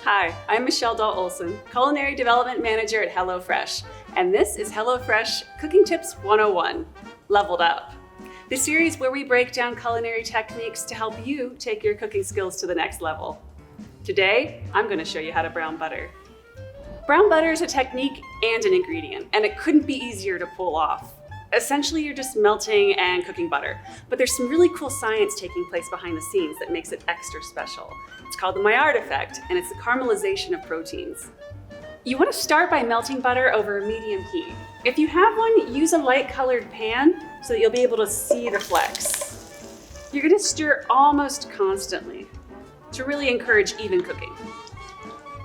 Hi, I'm Michelle Doll Olson, Culinary Development Manager at HelloFresh, and this is HelloFresh Cooking Tips 101, Leveled Up, the series where we break down culinary techniques to help you take your cooking skills to the next level. Today, I'm going to show you how to brown butter. Brown butter is a technique and an ingredient, and it couldn't be easier to pull off. Essentially, you're just melting and cooking butter, but there's some really cool science taking place behind the scenes that makes it extra special. It's called the Maillard effect, and it's the caramelization of proteins. You want to start by melting butter over a medium heat. If you have one, use a light-colored pan so that you'll be able to see the flecks. You're going to stir almost constantly to really encourage even cooking.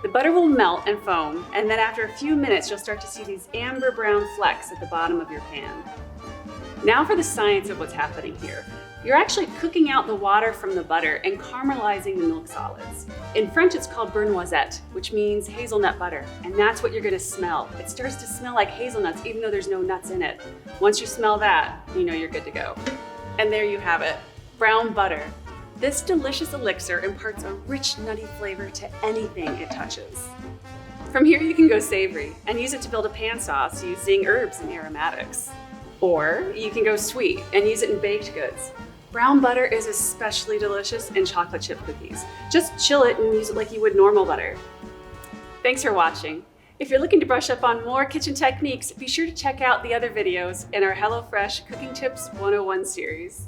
The butter will melt and foam, and then after a few minutes, you'll start to see these amber brown flecks at the bottom of your pan. Now for the science of what's happening here. You're actually cooking out the water from the butter and caramelizing the milk solids. In French, it's called beurre noisette, which means hazelnut butter, and that's what you're gonna smell. It starts to smell like hazelnuts, even though there's no nuts in it. Once you smell that, you know you're good to go. And there you have it, brown butter. This delicious elixir imparts a rich, nutty flavor to anything it touches. From here, you can go savory and use it to build a pan sauce using herbs and aromatics. Or you can go sweet and use it in baked goods. Brown butter is especially delicious in chocolate chip cookies. Just chill it and use it like you would normal butter. Thanks for watching. If you're looking to brush up on more kitchen techniques, be sure to check out the other videos in our HelloFresh Cooking Tips 101 series.